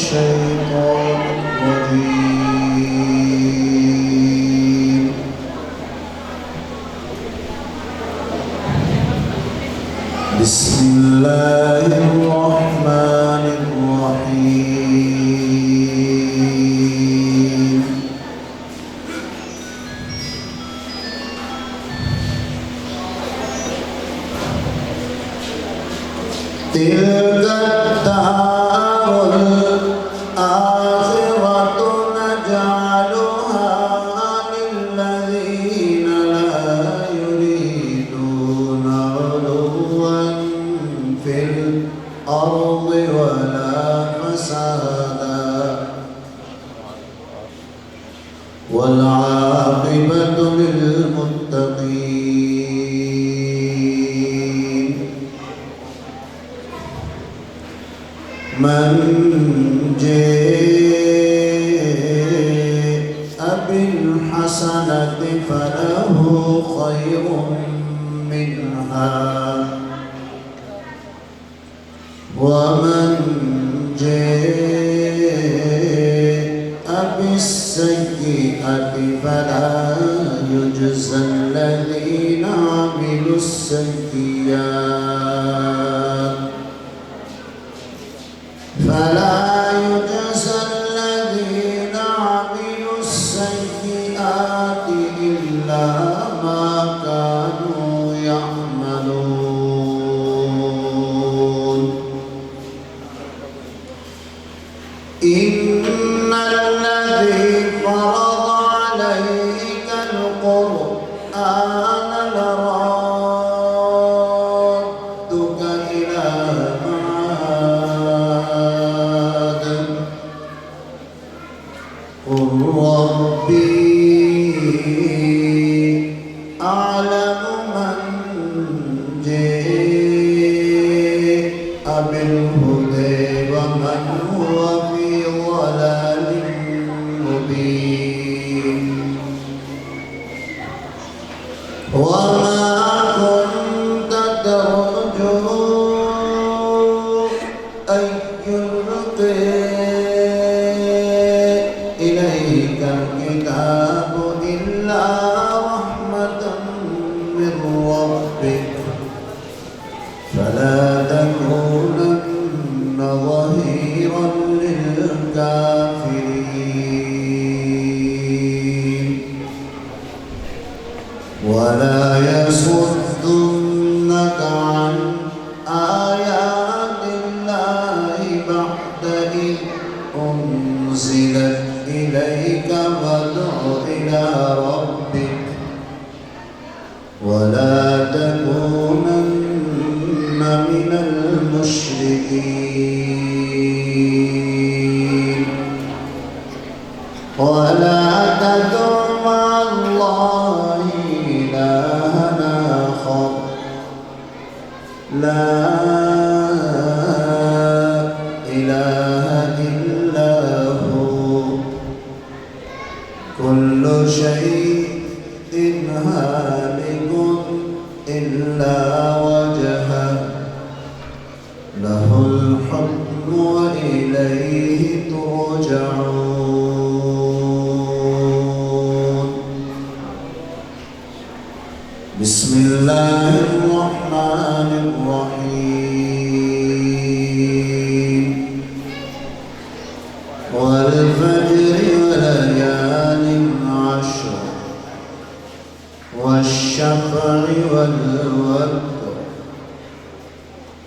الشيطان الرجيم. بسم الله الرحمن الرحيم. تلك الدار الآخرة نجعلها للذين لا يريدون علوا في الأرض ولا فسادا والعاقبة للمتقين. من جاء بالحسنة فله خير منها ومن جاء بالسيئة فلا يجزى الذين عملوا السيئات إلا ما كانوا يعملون. إن الذي فرض عليك القرآن لرادك إلى معاد قل ربي أعلم من جاء بالهدى ومن هو في ضلال مبين. وما كنت ترجو أن يلقى إليك الكتاب إلا رحمة من ربك فلا تكونن ظهيرا للكافرين. ولا يصدنك عن آيات الله بعد إذ أنزلت إليك فادع إلى ربك ولا تكونن من المشركين. ولا تدع مع الله إلها آخر لا إله إلا هو كل شيء هالك إلا وجهه له الحكم وإليه ترجعون. بسم الله الرحمن الرحيم. والفجر وليال عشر والشفع والوتر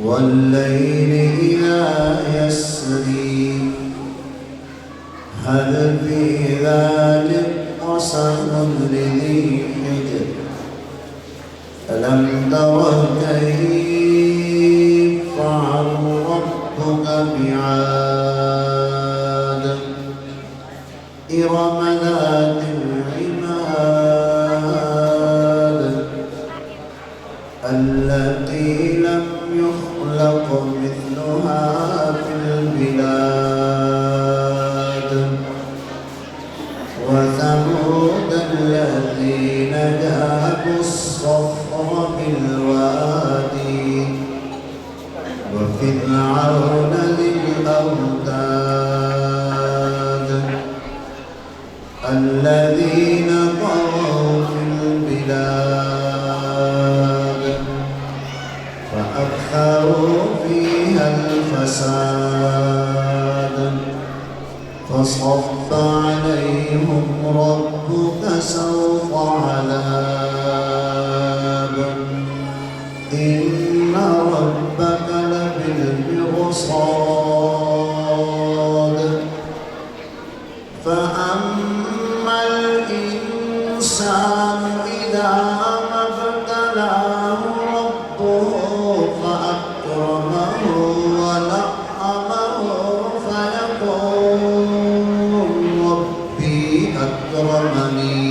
والليل إذا يسري هل في ذلك قسم لذي حجر ألم تر كيف فعل ربك بعاد إرم ذات العماد التي لم يخلق مثلها في البلاد. وثمود الذين جابوا الصخر بالوادي وفرعون ذي الأوتاد عذاب إن ربك لبالمرصاد فأما الإنسان إذا ما ابتلاه ربه فأكرمه ونعمه فيقول ربي أكرمني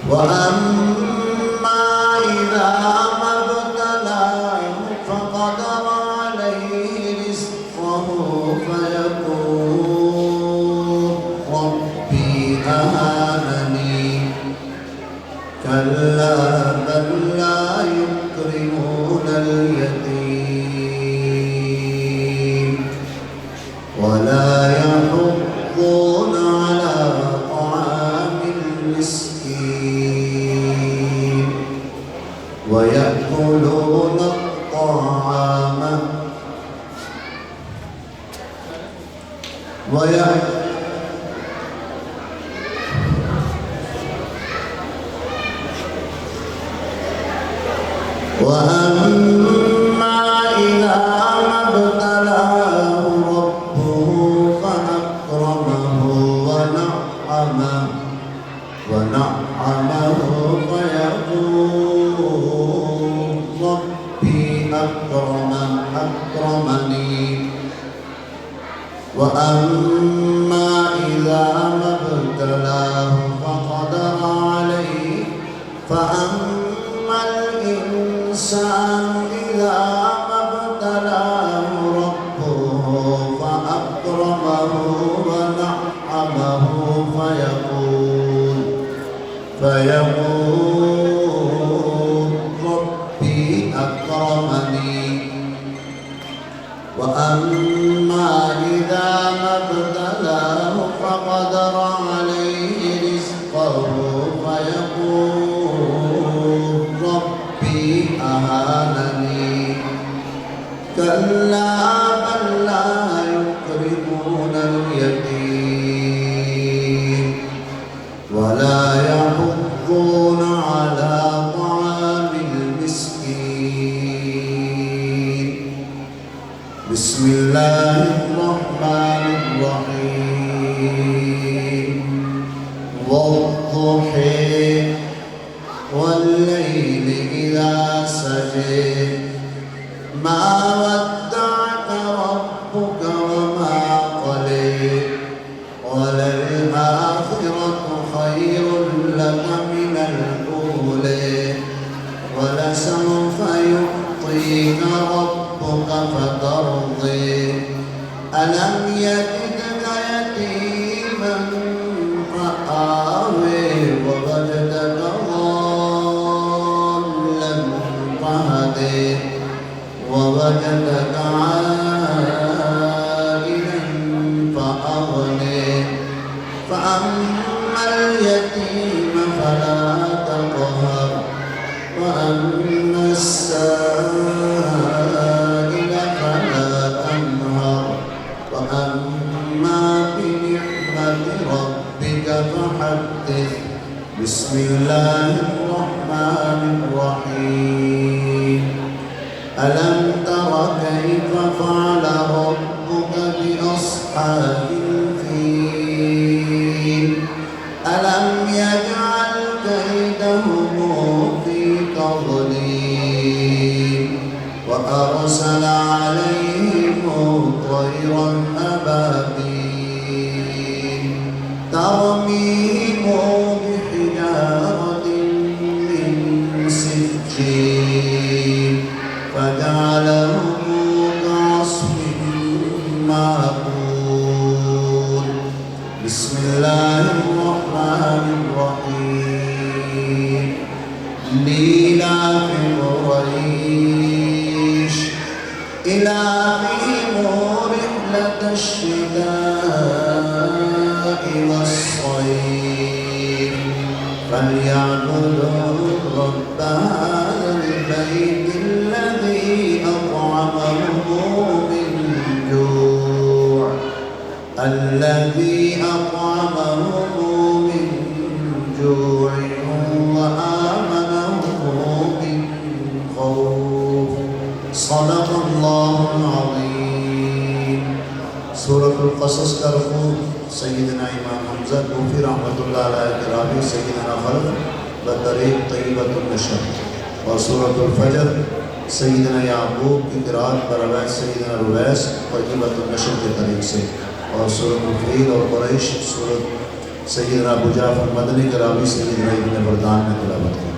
وأما إذا ما ابتلاه فقدر عليه رزقه فيقول ربي أهانني كلا بل لا يكرمون اليتيم ولا يحضون على طعام المسكين ويأكلون الطعام وأما إذا ما ابتلاه ربه فأكرمه ونعمه فيقول ربي أكرمني وأما إذا ما ابتلاه فقدر عليه فأما الإنسان إذا ما ابتلاه ربه فأكرمه ونعمه فيقول ربي أكرمني وأما إذا ما ابتلاه فقدر عليه رزقه فيقول ربي أهانني كلا بل لا يكرمون اليتيم ولا يحضون على طعام المسكين بسم الله الرحمن الرحيم والضحى والليل إذا سجى ما ودعك ربك وما قلى وللآخرة خير لك من الأولى ولسوف يعطيك ربك فترضي ألم يجدك يتيما فآوي ووجدك ضالا فهدي ووجدك عائلا فأغني فأما اليتيم فلا تقهر وأما السائل فلا تنهر وأما بنعمة ربك فحدث بسم الله الرحمن الرحيم ألم تر كيف فعل ربك بأصحاب الفيل ألم يجعل كيدهم في تضليل وأرسل عليهم طيرا أبابيل ترميهم بحجارة من سجيل فجعلهم كعصف مأكول بسم الله الرحمن الرحيم لإيلاف قريش إيلافهم رحلة الشتاء والصيف فليعبدوا رب هذا البيت الذي أطعمهم من جوع الذي أطعمهم من के रावी सैयदना खल्फ बतरीक़ तय्यबतुन नशर और सूरतुल फजर सैयदना याकूब की क़िराअत पर रवायत सैयदना रुवैस तय्यबतुन नशर के तरीक़ से और सूरतुल फ़ील और कुरैश सूरत सैयदना अबू जाफ़र मदनी के रावी सैयदना इब्न बरदान ने तिलावत की।